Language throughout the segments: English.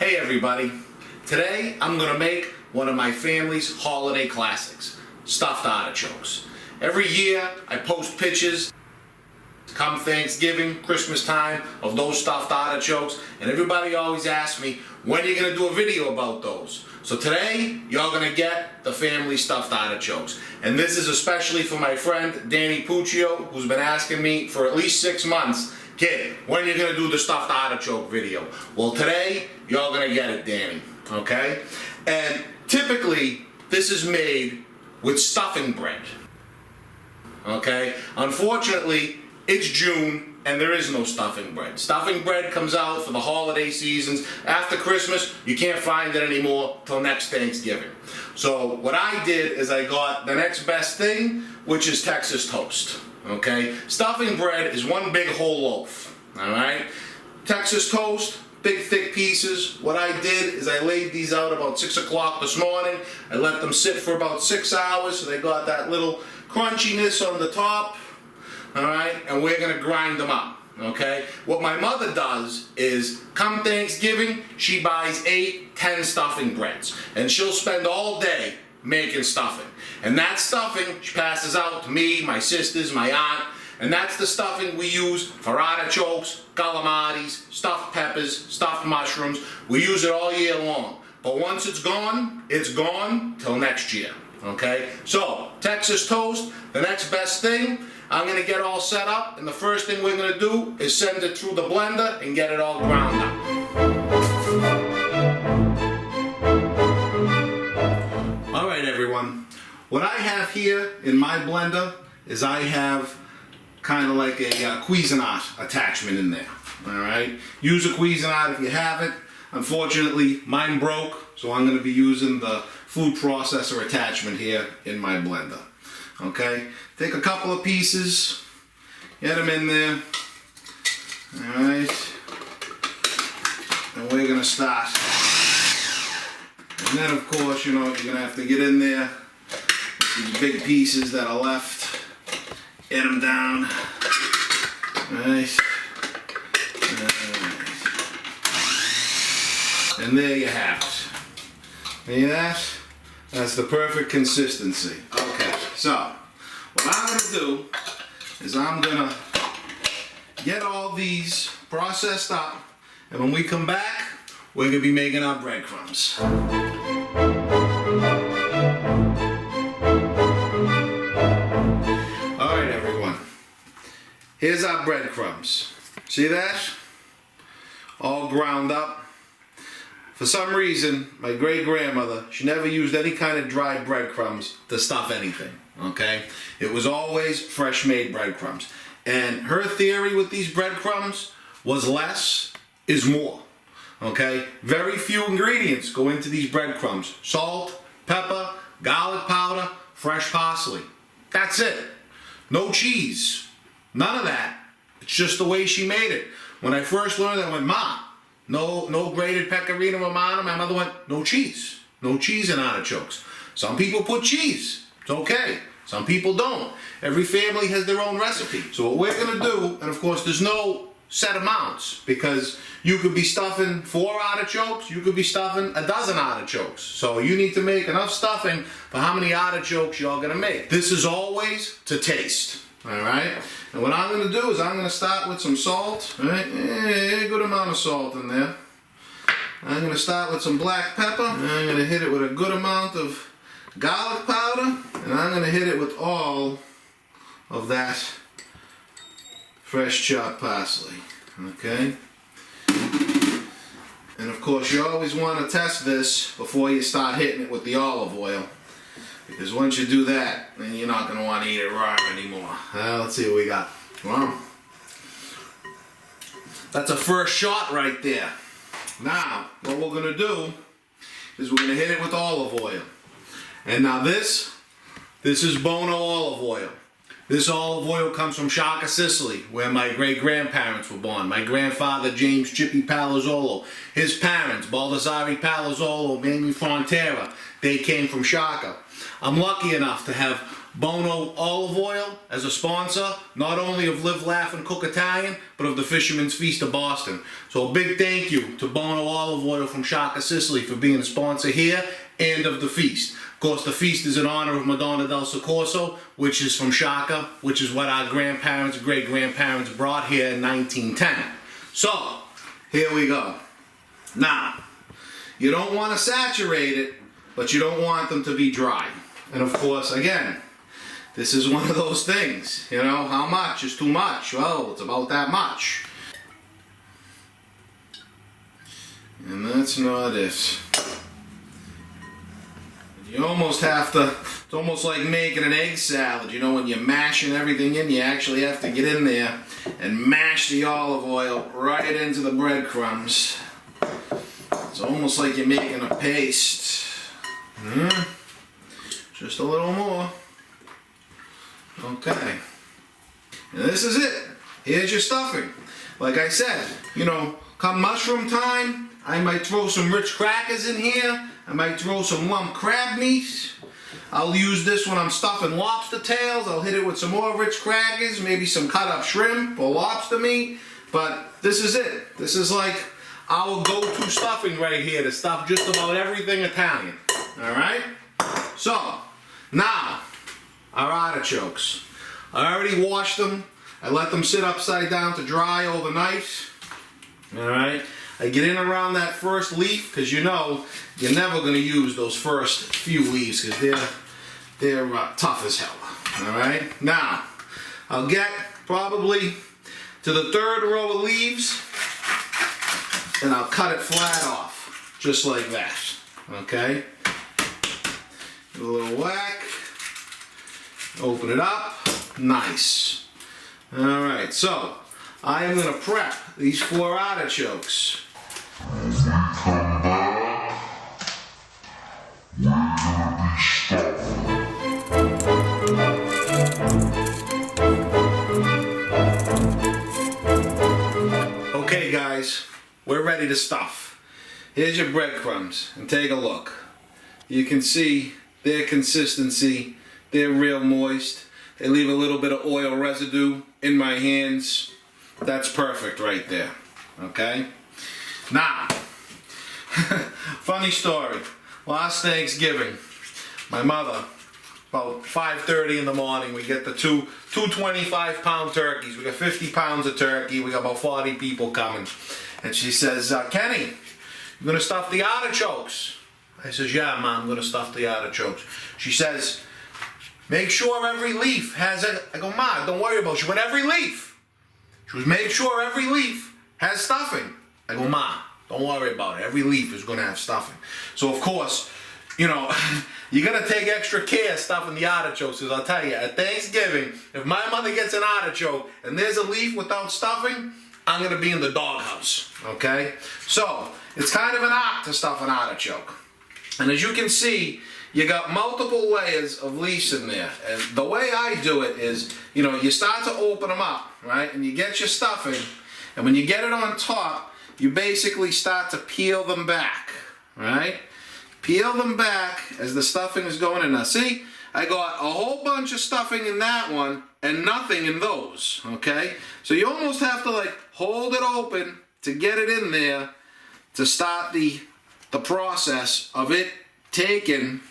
Hey everybody, today I'm going to make one of my family's holiday classics, stuffed artichokes. Every year I post pictures, come Thanksgiving, Christmas time, of those stuffed artichokes, and everybody always asks me, when are you going to do a video about those? So today, you're going to get the family stuffed artichokes. And this is especially for my friend Danny Puccio, who's been asking me for at least 6 months, kid, when are you going to do the stuffed artichoke video? Well, today, you're going to get it, Danny, okay? And typically, this is made with stuffing bread, okay? Unfortunately, it's June and there is no stuffing bread. Stuffing bread comes out for the holiday seasons. After Christmas, you can't find it anymore till next Thanksgiving. So what I did is I got the next best thing, which is Texas toast. Okay? Stuffing bread is one big whole loaf. Alright? Texas toast, big thick pieces. What I did is I laid these out about 6 o'clock this morning. I let them sit for about 6 hours so they got that little crunchiness on the top. Alright, and we're going to grind them up, okay? What my mother does is, come Thanksgiving, she buys 8, 10 stuffing breads, and she'll spend all day making stuffing. And that stuffing she passes out to me, my sisters, my aunt, and that's the stuffing we use for artichokes, calamaris, stuffed peppers, stuffed mushrooms. We use it all year long. But once it's gone till next year, okay? So, Texas toast, the next best thing. I'm going to get all set up, and the first thing we're going to do is send it through the blender and get it all ground up. Alright everyone, what I have here in my blender is I have kind of like a Cuisinart attachment in there. Alright, use a Cuisinart if you have it. Unfortunately, mine broke, so I'm going to be using the food processor attachment here in my blender. Okay, take a couple of pieces, get them in there, alright, and we're going to start. And then of course, you know, you're going to have to get in there, these big pieces that are left, get them down, alright, and there you have it. See that? That's the perfect consistency. Okay, so what I'm going to do is I'm going to get all these processed up, and when we come back, we're going to be making our breadcrumbs. Alright everyone, here's our breadcrumbs. See that? All ground up. For some reason, my great-grandmother, she never used any kind of dried breadcrumbs to stuff anything, okay? It was always fresh-made breadcrumbs. And her theory with these breadcrumbs was less is more, okay? Very few ingredients go into these breadcrumbs. Salt, pepper, garlic powder, fresh parsley. That's it. No cheese. None of that. It's just the way she made it. When I first learned that, I went, Ma, no grated pecorino romano. My mother went, no cheese. No cheese in artichokes. Some people put cheese. It's okay. Some people don't. Every family has their own recipe. So what we're going to do, and of course there's no set amounts, because you could be stuffing 4 artichokes, you could be stuffing a dozen artichokes. So you need to make enough stuffing for how many artichokes you're going to make. This is always to taste. Alright, and what I'm going to do is I'm going to start with some salt. Alright, a good amount of salt in there. I'm going to start with some black pepper. I'm going to hit it with a good amount of garlic powder. And I'm going to hit it with all of that fresh chopped parsley. Okay? And of course you always want to test this before you start hitting it with the olive oil. Because once you do that, then you're not going to want to eat it raw anymore. Let's see what we got. Wow. That's a first shot right there. Now, what we're going to do is we're going to hit it with olive oil. And now this is Bono olive oil. This olive oil comes from Sciacca, Sicily, where my great-grandparents were born. My grandfather, James Chippy Palazzolo. His parents, Baldassare Palazzolo, Mamie Frontera, they came from Sciacca. I'm lucky enough to have Bono Olive Oil as a sponsor, not only of Live, Laugh, and Cook Italian, but of the Fisherman's Feast of Boston. So a big thank you to Bono Olive Oil from Sciacca, Sicily for being a sponsor here and of the feast. Of course, the feast is in honor of Madonna del Soccorso, which is from Sciacca, which is what our grandparents, great-grandparents brought here in 1910. So, here we go. Now, you don't want to saturate it, but you don't want them to be dry. And of course, again, this is one of those things, you know, how much is too much? Well, it's about that much. And that's not it. You almost have to, it's almost like making an egg salad, you know, when you're mashing everything in, you actually have to get in there and mash the olive oil right into the breadcrumbs. It's almost like you're making a paste. Just a little more. Okay. And this is it. Here's your stuffing. Like I said, you know, come mushroom time, I might throw some Ritz crackers in here. I might throw some lump crab meat. I'll use this when I'm stuffing lobster tails. I'll hit it with some more Ritz crackers, maybe some cut up shrimp or lobster meat. But this is it. This is like our go-to stuffing right here to stuff just about everything Italian. Alright? So, now, our artichokes. I already washed them. I let them sit upside down to dry overnight. Alright? I get in around that first leaf because you know you're never going to use those first few leaves because they're tough as hell. Alright? Now, I'll get probably to the third row of leaves and I'll cut it flat off. Just like that. Okay? Give it a little whack. Open it up. Nice. Alright, so I am going to prep these 4 artichokes. Okay guys, we're ready to stuff. Here's your breadcrumbs and take a look. You can see their consistency. They're real moist. They leave a little bit of oil residue in my hands. That's perfect right there. Okay? Now, funny story. Last Thanksgiving, my mother, about 5:30 in the morning, we get the two 25-pound turkeys. We got 50 pounds of turkey. We got about 40 people coming. And she says, Kenny, you gonna stuff the artichokes? I says, yeah, Mom, I'm gonna stuff the artichokes. She says, make sure every leaf has it. I go, Ma, don't worry about it. She went, every leaf. She was, make sure every leaf has stuffing. I go, Ma, don't worry about it. Every leaf is gonna have stuffing. So of course, you know, you gotta take extra care stuffing the artichokes, because I'll tell you, at Thanksgiving, if my mother gets an artichoke and there's a leaf without stuffing, I'm gonna be in the doghouse, okay? So, it's kind of an art to stuff an artichoke. And as you can see, you got multiple layers of leaves in there. And the way I do it is, you know, you start to open them up, right? And you get your stuffing, and when you get it on top, you basically start to peel them back, right? Peel them back as the stuffing is going in. Now see, I got a whole bunch of stuffing in that one and nothing in those, okay? So you almost have to like hold it open to get it in there to start the process of it taking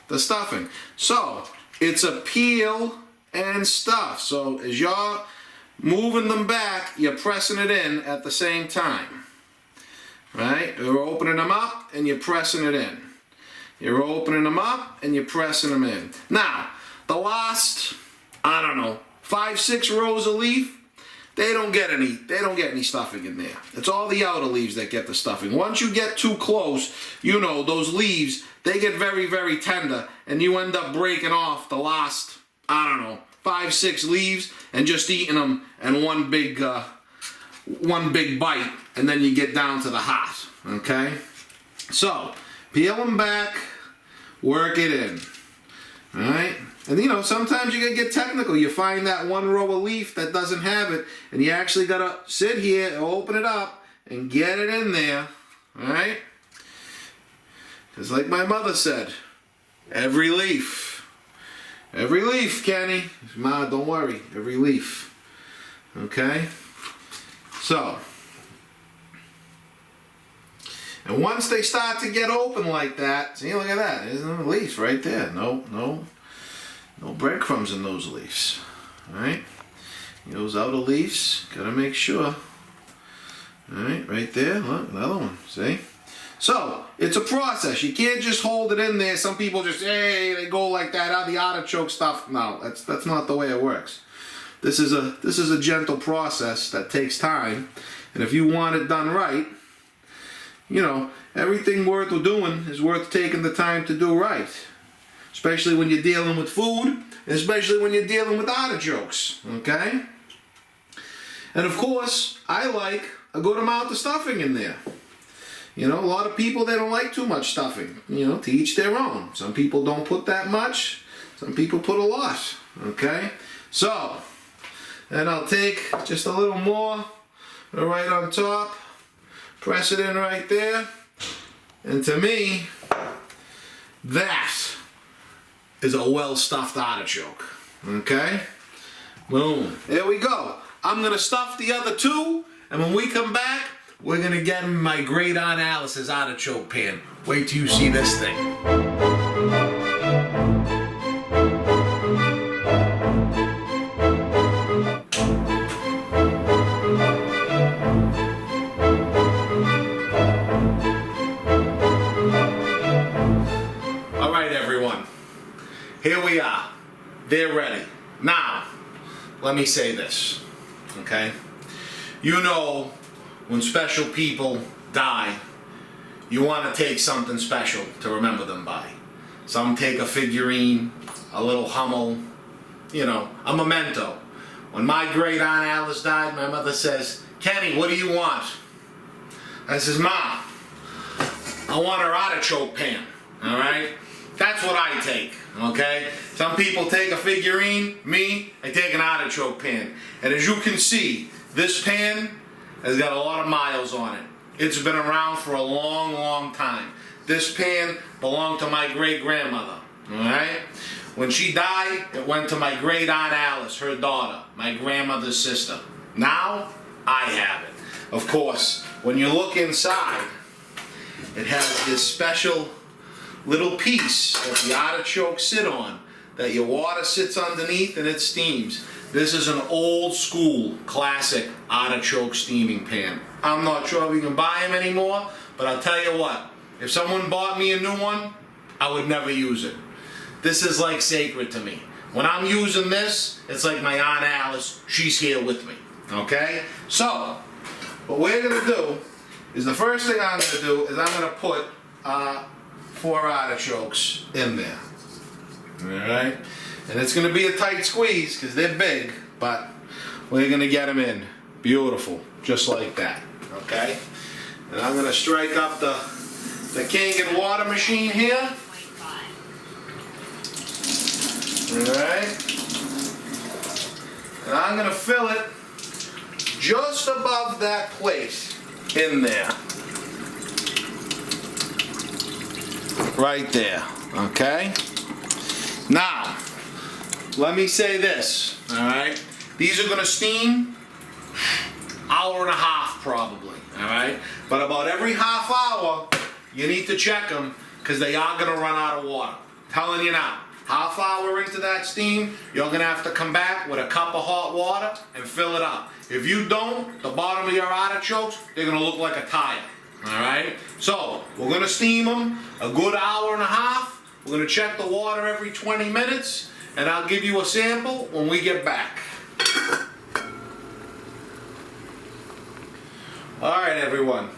the stuffing. So it's a peel and stuff. So as you're moving them back, you're pressing it in at the same time, right? You're opening them up and you're pressing it in. You're opening them up and you're pressing them in. Now, the last, I don't know, 5-6 rows of leaf, they don't get any stuffing in there. It's all the outer leaves that get the stuffing. Once you get too close, you know, those leaves, they get very, very tender, and you end up breaking off the last, I don't know, 5-6 leaves and just eating them in one big bite, and then you get down to the heart, okay? So, peel them back, work it in, all right? And you know, sometimes you gotta get technical. You find that one row of leaf that doesn't have it, and you actually gotta sit here, open it up, and get it in there, all right? Because like my mother said, every leaf Every leaf, Kenny. Ma, don't worry. Every leaf. Okay? So. And once they start to get open like that, see, look at that. There's no leaves right there. No breadcrumbs in those leaves. Alright? Those outer leaves, gotta make sure. Alright, right there. Look, another one. See? So, it's a process. You can't just hold it in there. Some people just, hey, they go like that. The artichoke stuff. No, that's not the way it works. This is a gentle process that takes time. And if you want it done right, you know, everything worth doing is worth taking the time to do right. Especially when you're dealing with food, especially when you're dealing with artichokes. Okay? And of course, I like a good amount of stuffing in there. You know, a lot of people, they don't like too much stuffing. You know, to each their own. Some people don't put that much. Some people put a lot. Okay? So, then I'll take just a little more right on top. Press it in right there. And to me, that is a well-stuffed artichoke. Okay? Boom. There we go. I'm going to stuff the other two. And when we come back, we're going to get in my great Aunt Alice's artichoke pan. Wait till you see this thing. All right, everyone. Here we are. They're ready. Now, let me say this, okay? You know, when special people die, you want to take something special to remember them by. Some take a figurine, a little Hummel, you know, a memento. When my great Aunt Alice died, my mother says, Kenny, what do you want? I says, Ma, I want her artichoke pan, all right? That's what I take, okay? Some people take a figurine, me, I take an artichoke pan. And as you can see, this pan has got a lot of miles on it. It's been around for a long, long time. This pan belonged to my great-grandmother, all right? When she died, it went to my great Aunt Alice, her daughter, my grandmother's sister. Now, I have it. Of course, when you look inside, it has this special little piece that the artichokes sit on, that your water sits underneath and it steams. This is an old school classic artichoke steaming pan. I'm not sure if you can buy them anymore, but I'll tell you what, if someone bought me a new one, I would never use it. This is like sacred to me. When I'm using this, it's like my Aunt Alice, she's here with me, okay? So, what we're gonna do is the first thing I'm gonna do is I'm gonna put 4 artichokes in there, all right? And it's going to be a tight squeeze because they're big, but we're going to get them in. Beautiful, just like that, okay? And I'm going to strike up the Kangen water machine here. All right? And I'm going to fill it just above that place in there. Right there, okay? Now, let me say this, all right? These are going to steam hour and a half probably, all right? But about every half hour, you need to check them because they are going to run out of water. Telling you now, half hour into that steam, you're going to have to come back with a cup of hot water and fill it up. If you don't, the bottom of your artichokes, they're going to look like a tire, all right? So, we're going to steam them a good hour and a half. We're going to check the water every 20 minutes, and I'll give you a sample when we get back. Alright everyone,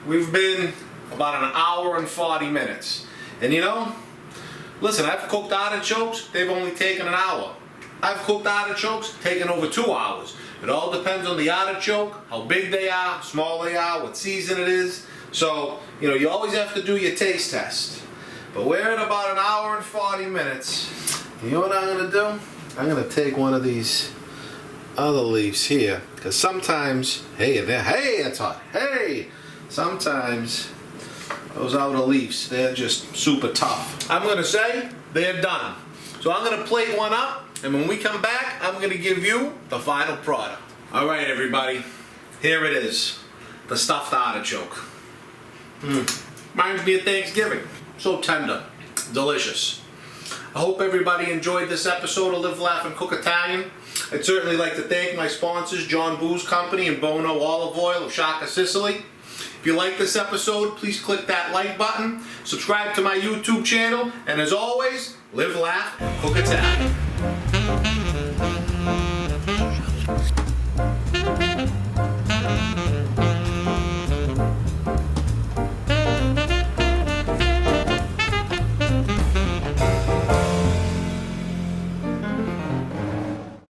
we've been about an hour and 40 minutes. And you know, listen, I've cooked artichokes, they've only taken an hour. I've cooked artichokes, taken over 2 hours. It all depends on the artichoke, how big they are, small they are, what season it is. So, you know, you always have to do your taste test. But we're at about an hour and 40 minutes. You know what I'm going to do? I'm going to take one of these other leaves here. Because sometimes, hey, that's hot. Hey! Sometimes those outer leaves, they're just super tough. I'm going to say they're done. So I'm gonna plate one up, and when we come back, I'm gonna give you the final product. All right, everybody, here it is, the stuffed artichoke. Reminds me of Thanksgiving. So tender, delicious. I hope everybody enjoyed this episode of Live, Laugh, and Cook Italian. I'd certainly like to thank my sponsors, John Boo's Company and Bono Olive Oil of Shaka, Sicily. If you like this episode, please click that like button, subscribe to my YouTube channel, and as always, live, laugh, and cook Italian.